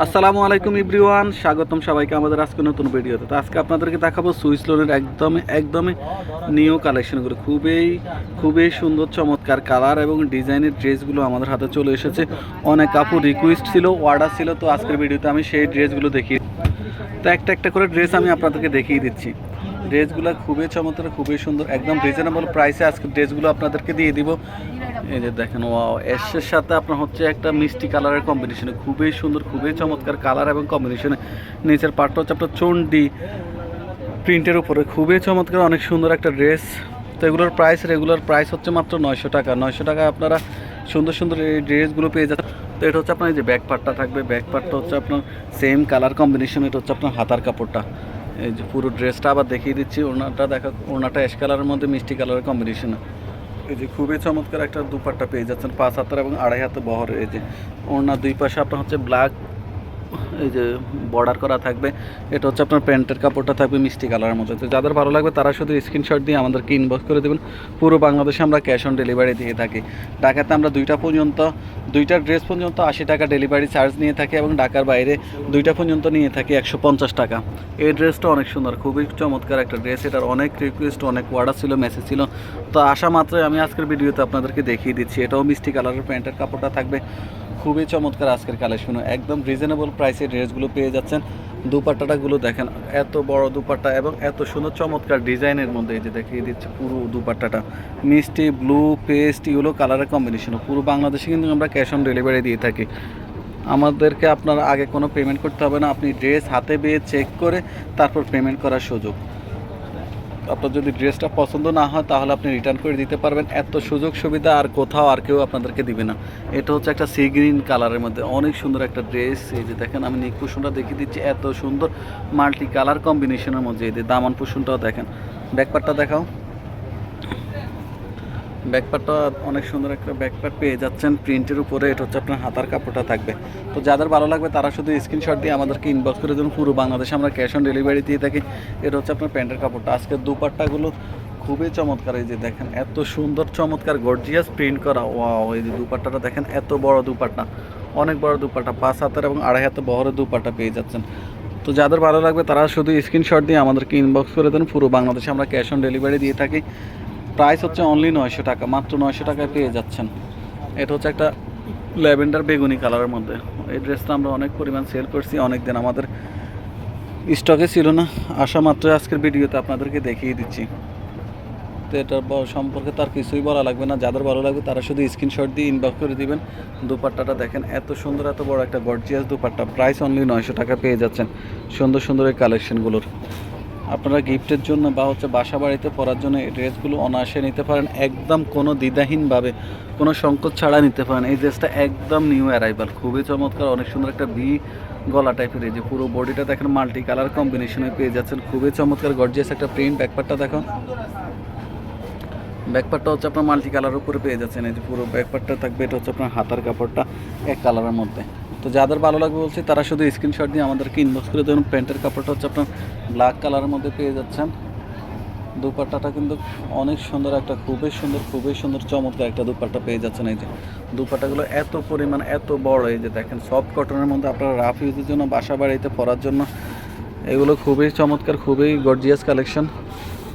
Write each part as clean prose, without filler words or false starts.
আসসালামু আলাইকুম এভরিওয়ান, স্বাগতম সবাইকে আমাদের আজকে নতুন ভিডিওতে। তো আজকে আপনাদেরকে দেখাবো সুইস লোনের একদমই নিউ কালেকশনগুলো। খুবই সুন্দর চমৎকার কালার এবং ডিজাইনের ড্রেসগুলো আমাদের হাতে চলে এসেছে। অনেক কাপড় রিকোয়েস্ট ছিল, অর্ডার ছিল, তো আজকের ভিডিওতে আমি সেই ড্রেসগুলো দেখিয়ে, তো একটা করে ড্রেস আমি আপনাদেরকে দেখিয়ে দিচ্ছি। ড্রেসগুলো খুবই চমৎকার, খুবই সুন্দর, একদম রিজনেবল প্রাইসে আজকে ড্রেসগুলো আপনাদেরকে দিয়ে দিব। এই যে দেখেন, ওয়াও, এর সাথে আপনার হচ্ছে একটা মিষ্টি কালারের কম্বিনেশনে খুবই সুন্দর, খুবই চমৎকার কালার এবং কম্বিনেশনে। নিচের পার্টটা হচ্ছে আপনার চন্ডি প্রিন্টের উপরে, খুবই চমৎকার, অনেক সুন্দর একটা ড্রেস। তো এগুলোর রেগুলার প্রাইস হচ্ছে মাত্র 900 টাকা। 900 টাকায় আপনারা সুন্দর এই ড্রেসগুলো পেয়ে যাচ্ছেন। তো এটা হচ্ছে আপনার এই যে ব্যাক পার্টটা থাকবে, ব্যাক পার্টটা হচ্ছে আপনার সেম কালার কম্বিনেশন। এটা হচ্ছে আপনার হাতার কাপড়টা। এই যে পুরো ড্রেসটা আবার দেখিয়ে দিচ্ছি। ওড়নাটা অ্যাশ কালারের মধ্যে মিষ্টি কালারের কম্বিনেশনে। এই যে খুবই চমৎকার একটা দুপাট্টা পেয়ে যাচ্ছেন, 5 হাতের এবং 2.5 হাতে বহর। এই যে ওড়নার দুই পাশে আপনার হচ্ছে ব্ল্যাক এই যে বর্ডার করা থাকবে। এটা হচ্ছে আপনার প্যান্টের কাপড়টা থাকবে মিষ্টি কালারের মধ্যে। তো যাদের ভালো লাগবে তারা শুধু স্ক্রিনশট দিয়ে আমাদেরকে ইনবক্স করে দেবেন। পুরো বাংলাদেশে আমরা ক্যাশ অন ডেলিভারি দিয়ে থাকি। ঢাকাতে আমরা দুইটা ড্রেস পর্যন্ত 80 টাকা ডেলিভারি চার্জ নিয়ে থাকি এবং ঢাকার বাইরে দুইটা পর্যন্ত নিয়ে থাকি 150 টাকা। এই ড্রেসটা অনেক সুন্দর, খুবই চমৎকার একটা ড্রেস। এটার অনেক রিকোয়েস্ট, অনেক অর্ডার ছিল, মেসেজ ছিল। তো আসা মাত্রই আমি আজকের ভিডিওতে আপনাদেরকে দেখিয়ে দিচ্ছি। এটাও মিষ্টি কালারের প্যান্টের কাপড়টা থাকবে। খুবই চমৎকার আজকের কালেকশন, একদম রিজনেবল প্রাইসে ড্রেসগুলো পেয়ে যাচ্ছেন। দুপাট্টাগুলো দেখেন, এত বড় দুপাট্টা এবং এত সুন্দর চমৎকার ডিজাইনের মধ্যে। এই যে দেখিয়ে দিচ্ছে পুরো দুপাট্টাটা মিষ্টি ব্লু পেস্ট ইয়েলো কালারের কম্বিনেশন। পুরো বাংলাদেশে কিন্তু আমরা ক্যাশ অন ডেলিভারি দিয়ে থাকি। আমাদেরকে আপনার আগে কোনো পেমেন্ট করতে হবে না, আপনি ড্রেস হাতে পেয়ে চেক করে তারপর পেমেন্ট করার সুযোগ। আপনার যদি ড্রেসটা পছন্দ না হয় তাহলে আপনি রিটার্ন করে দিতে পারবেন। এত সুযোগ সুবিধা আর কোথাও আর কেউ আপনাদেরকে দিবে না। এটা হচ্ছে একটা সি গ্রিন কালারের মধ্যে অনেক সুন্দর একটা ড্রেস। এই যে দেখেন, আমি নেক পোষণটা দেখিয়ে দিচ্ছি, এত সুন্দর মাল্টি কালার কম্বিনেশনের মধ্যে। এই যে দামান পোষণটাও দেখেন, ব্যাকপার্টটা দেখাও। ব্যাকপার্টটা অনেক সুন্দর একটা ব্যাকপার্ট পেয়ে যাচ্ছেন প্রিন্টের উপরে। এটা হচ্ছে আপনার হাতার কাপড়টা থাকবে। তো যাদের ভালো লাগবে তারা শুধু স্ক্রিনশট দিয়ে আমাদেরকে ইনবক্স করে দেবেন। পুরো বাংলাদেশে আমরা ক্যাশ অন ডেলিভারি দিয়ে থাকি। এটা হচ্ছে আপনার প্যান্টের কাপড়টা। আজকের দুপাট্টাগুলো খুবই চমৎকার। এই যে দেখেন, এত সুন্দর চমৎকার গর্জিয়াস প্রিন্ট করা। ওয়াও, এই যে দুপাট্টাটা দেখেন, এত বড় দুপাট্টা, অনেক বড় দুপাট্টা, 5 হাতের এবং 2.5 হাতে বহরের দুপাট্টা পেয়ে যাচ্ছেন। তো যাদের ভালো লাগবে তারা শুধু স্ক্রিনশট দিয়ে আমাদেরকে ইনবক্স করে দেন। পুরো বাংলাদেশে আমরা ক্যাশ অন ডেলিভারি দিয়ে থাকি। প্রাইস হচ্ছে অনলি 900 টাকা, মাত্র 900 টাকায় পেয়ে যাচ্ছেন। এটা হচ্ছে একটা ল্যাভেন্ডার বেগুনি কালারের মধ্যে। এই ড্রেসটা আমরা অনেক পরিমাণ সেল করছি, অনেক দিন আমাদের স্টকে ছিল না, আসা মাত্রই আজকের ভিডিওতে আপনাদেরকে দেখিয়ে দিচ্ছি। তো এটার সম্পর্কে তার কিছুই বলা লাগবে না। যাদের ভালো লাগবে তারা শুধু স্ক্রিনশট দিয়ে ইনবক্স করে দিবেন। দুপাট্টাটা দেখেন, এত সুন্দর, এত বড় একটা গর্জিয়াস দুপাট্টা। প্রাইস অনলি 900 টাকা পেয়ে যাচ্ছেন সুন্দর এই কালেকশনগুলোর। আপনারা গিফটের জন্য বা হচ্ছে বাসা বাড়িতে পরার জন্য এই ড্রেসগুলো অনায়াসে নিতে পারেন, একদম কোনো দ্বিধাহীনভাবে, কোনো সংকোচ ছাড়া নিতে পারেন। এই ড্রেসটা একদম নিউ অ্যারাইভাল, খুবই চমৎকার, অনেক সুন্দর একটা গলা টাইপের। এই যে পুরো বডিটা দেখেন মাল্টি কালার কম্বিনেশনে পেয়ে যাচ্ছেন, খুবই চমৎকার গর্জিয়াস একটা প্রিন্ট। ব্যাকপার্টটা দেখো, ব্যাকপার্টটা হচ্ছে আপনার মাল্টি কালারের উপরে পেয়ে যাচ্ছেন। এই যে পুরো ব্যাকপার্টটা থাকবে। এটা হচ্ছে আপনার হাতার কাপড়টা এক কালারের মধ্যে। তো যাদের ভালো লাগবে বলছি তারা শুধু স্ক্রিনশট দিয়ে আমাদেরকে ইনবক্স করে দেবেন। প্যান্টের কাপড়টা হচ্ছে আপনার ব্ল্যাক কালারের মধ্যে পেয়ে যাচ্ছেন। দুপাট্টাটা কিন্তু অনেক সুন্দর, একটা খুবই সুন্দর চমৎকার একটা দুপাট্টা পেয়ে যাচ্ছেন। এই যে দুপাট্টাগুলো এত পরিমাণ, এত বড়। এই যে দেখেন, সফট কটনের মধ্যে আপনারা রাফ ইউজের জন্য, বাসা বাড়িতে পরার জন্য এগুলো খুবই চমৎকার, খুবই গর্জিয়াস কালেকশন।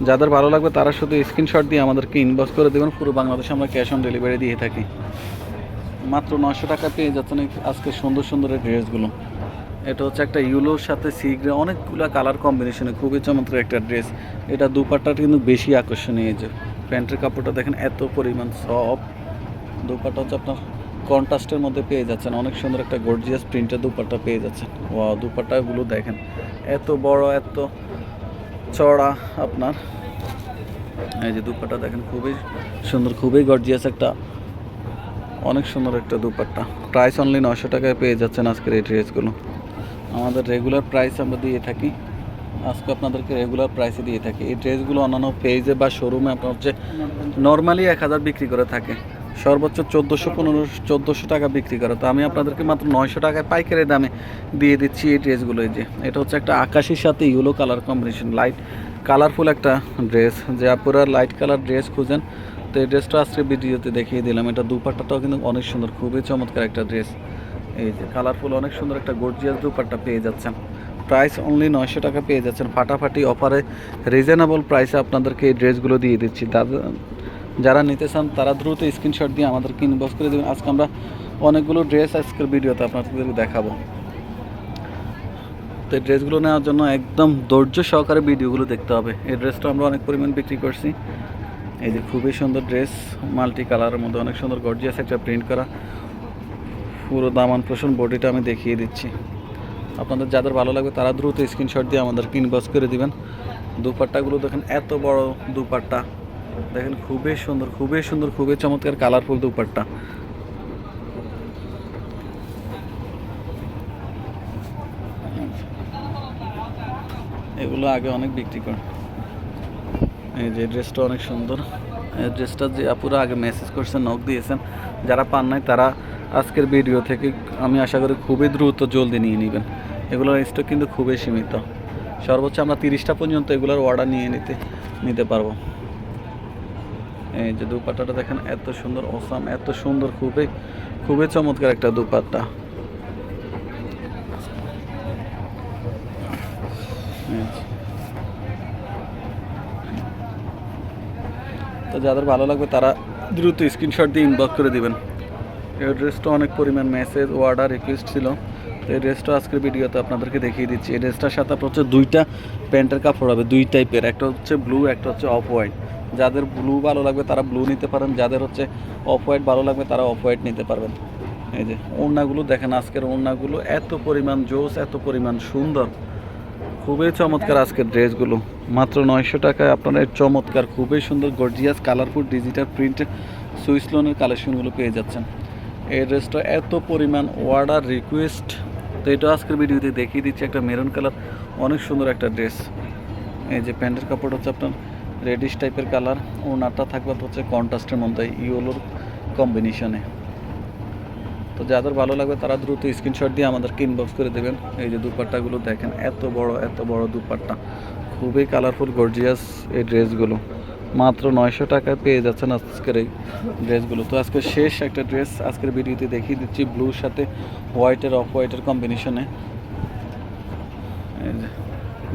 যাদের ভালো লাগবে তারা শুধু স্ক্রিনশট দিয়ে আমাদেরকে ইনবক্স করে দেবেন। পুরো বাংলাদেশে আমরা ক্যাশ অন ডেলিভারি দিয়ে থাকি। মাত্র 900 টাকা পেয়ে যাচ্ছেন আজকে সুন্দর এই ড্রেসগুলো। এটা হচ্ছে একটা ইউলোর সাথে সি গ্রে, অনেকগুলো কালার কম্বিনেশনে খুবই চমৎকার একটা ড্রেস। এটা দুপাট্টাটা কিন্তু বেশি আকর্ষণীয়। যে প্যান্টের কাপড়টা দেখেন, এত পরিমাণ সফট। দুপাট্টা হচ্ছে আপনার কন্ট্রাস্টের মধ্যে পেয়ে যাচ্ছেন, অনেক সুন্দর একটা গর্জিয়াস প্রিন্টের দুপাট্টা পেয়ে যাচ্ছেন। ওয়াও, দুপাট্টাগুলো দেখেন, এত বড়, এত চড়া আপনার। এই যে দুপাট্টা দেখেন, খুবই সুন্দর, খুবই গর্জিয়াস একটা, অনেক সুন্দর একটা দুপাট্টা। প্রাইস অনলি 900 টাকায় পেয়ে যাচ্ছেন আজকের এই ড্রেসগুলো। আমাদের রেগুলার প্রাইস আমরা দিয়ে থাকি, আজকে আপনাদেরকে রেগুলার প্রাইসে দিয়ে থাকি। এই ড্রেসগুলো অন্যান্য পেজে বা শোরুমে আপনার হচ্ছে নর্মালি 1000 বিক্রি করে থাকে, সর্বোচ্চ 1400 টাকা বিক্রি করে। তো আমি আপনাদেরকে মাত্র 900 টাকায় পাইকারি দামে দিয়ে দিচ্ছি এই ড্রেসগুলো। এই যে এটা হচ্ছে একটা আকাশির সাথে yellow colour combination, light colourful একটা ড্রেস। যে আপনারা লাইট কালার ড্রেস খুঁজেন, তো এই ড্রেসটা আজকে ভিডিওতে দেখিয়ে দিলাম। এটা দুপাট্টাটাও কিন্তু অনেক সুন্দর, খুবই চমৎকার একটা ড্রেস। এই যে কালারফুল অনেক সুন্দর একটা গর্জিয়াস দুপাট্টা পেয়ে যাচ্ছেন। প্রাইস অনলি 900 টাকা পেয়ে যাচ্ছেন ফাটাফাটি অফারে, রিজনেবল প্রাইসে আপনাদেরকে এই ড্রেসগুলো দিয়ে দিচ্ছি। যারা নিতে চান তারা দ্রুত স্ক্রিনশট দিয়ে আমাদেরকে ইনবক্স করে দেবেন। আজকে আমরা অনেকগুলো ড্রেস আজকের ভিডিওতে আপনাদেরকে দেখাবো। তো এই ড্রেসগুলো নেওয়ার জন্য একদম ধৈর্য সহকারে ভিডিওগুলো দেখতে হবে। এই ড্রেসটা আমরা অনেক পরিমাণ বিক্রি করছি। এই যে খুবই সুন্দর ড্রেস, মাল্টি কালারের মধ্যে অনেক সুন্দর গর্জিয়াস একটা প্রিন্ট করা, পুরো দামান পোষণ বডিটা আমি দেখিয়ে দিচ্ছি। আপনাদের যাদের ভালো লাগবে তারা দ্রুত স্ক্রিনশট দিয়ে আমাদেরকে ইনবক্স করে দিবেন। দুপাট্টাগুলো দেখেন, এত বড় দুপাট্টা দেখেন, খুবই সুন্দর, খুবই সুন্দর, খুবই চমৎকার কালারফুল দুপাট্টা। এগুলো আগে অনেক বিক্রি করে। এই যে ড্রেসটা অনেক সুন্দর। এই ড্রেসটা যে আপুরা আগে মেসেজ করছেন, নক দিয়েছেন, যারা পান নাই তারা আজকের ভিডিও থেকে আমি আশা করি খুবই দ্রুত জলদি নিয়ে নেবেন। এগুলোর স্টক কিন্তু খুবই সীমিত, সর্বোচ্চ আমরা 30টা পর্যন্ত এগুলোর অর্ডার নিতে পারবো। এই যে দুপাট্টাটা দেখেন, এত সুন্দর, অসাম, এত সুন্দর, খুবই খুবই চমৎকার একটা দুপাট্টা। তো যাদের ভালো লাগবে তারা দ্রুত স্ক্রিনশট দিয়ে ইনবক্স করে দিবেন। এই ড্রেসটা অনেক পরিমাণ মেসেজ অর্ডার রিকোয়েস্ট ছিল, তো এই ড্রেসটা আজকের ভিডিওতে আপনাদেরকে দেখিয়ে দিচ্ছি। এই ড্রেসটার সাথে আপনার হচ্ছে দুইটা প্যান্টের কাপড় হবে, দুই টাইপের, একটা হচ্ছে ব্লু, একটা হচ্ছে অফ হোয়াইট। যাদের ব্লু ভালো লাগবে তারা ব্লু নিতে পারেন, যাদের হচ্ছে অফ হোয়াইট ভালো লাগবে তারা অফ হোয়াইট নিতে পারবেন। এই যে ওড়নাগুলো দেখেন, আজকের ওড়নাগুলো এত পরিমাণ জোস, এত পরিমাণ সুন্দর, খুবই চমৎকার আজকের ড্রেসগুলো। মাত্র 900 টাকায় আপনারা এই চমৎকার, খুবই সুন্দর, গর্জিয়াস, কালারফুল, ডিজিটাল প্রিন্টের সুইস লোনের কালেকশনগুলো পেয়ে যাচ্ছেন। এই ড্রেসটা এত পরিমাণ অর্ডার রিকোয়েস্ট, তো এটা আজকের ভিডিওতে দেখিয়ে দিচ্ছি। একটা মেরুন কালার, অনেক সুন্দর একটা ড্রেস। এই যে প্যান্টের কাপড় হচ্ছে আপনার রেডিশ টাইপের কালার, ওনারটা থাকবে হচ্ছে কন্ট্রাস্টের মধ্যে ইয়েলোর কম্বিনেশনে। তো যাদের ভালো লাগবে তারা দ্রুত স্ক্রিনশট দিয়ে আমাদেরকে ইনবক্স করে দেবেন। এই যে দুপাট্টাগুলো দেখেন, এত বড় দুপাট্টা, খুবই কালারফুল, গর্জিয়াস এই ড্রেসগুলো মাত্র 900 টাকায় পেয়ে যাচ্ছেন আজকের এই ড্রেসগুলো। তো আজকে শেষ একটা ড্রেস আজকের ভিডিওতে দেখিয়ে দিচ্ছি, ব্লুর সাথে হোয়াইটের, অফ হোয়াইটের কম্বিনেশনে।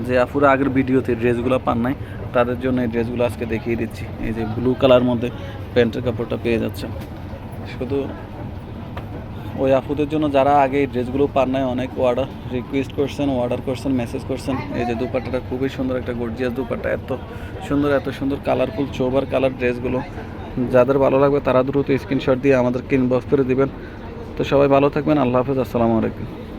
যে আপুরা আগের ভিডিওতে ড্রেসগুলো পান নাই তাদের জন্য এই ড্রেসগুলো আজকে দেখিয়ে দিচ্ছি। এই যে ব্লু কালার মধ্যে প্যান্টের কাপড়টা পেয়ে যাচ্ছে। শুধু ওই আপুদের জন্য যারা আগে এই ড্রেসগুলো পান নাই, অনেক অর্ডার রিকোয়েস্ট করছেন, অর্ডার করছেন, মেসেজ করছেন। এই যে দুপাট্টাটা খুবই সুন্দর একটা গর্জিয়াস দুপাট্টা, এত সুন্দর কালারফুল চোবার কালার ড্রেসগুলো। যাদের ভালো লাগবে তারা দ্রুত স্ক্রিনশট দিয়ে আমাদেরকে ইনবক্স করে দিবেন। তো সবাই ভালো থাকবেন, আল্লাহ হাফেজ, আসসালামু আলাইকুম।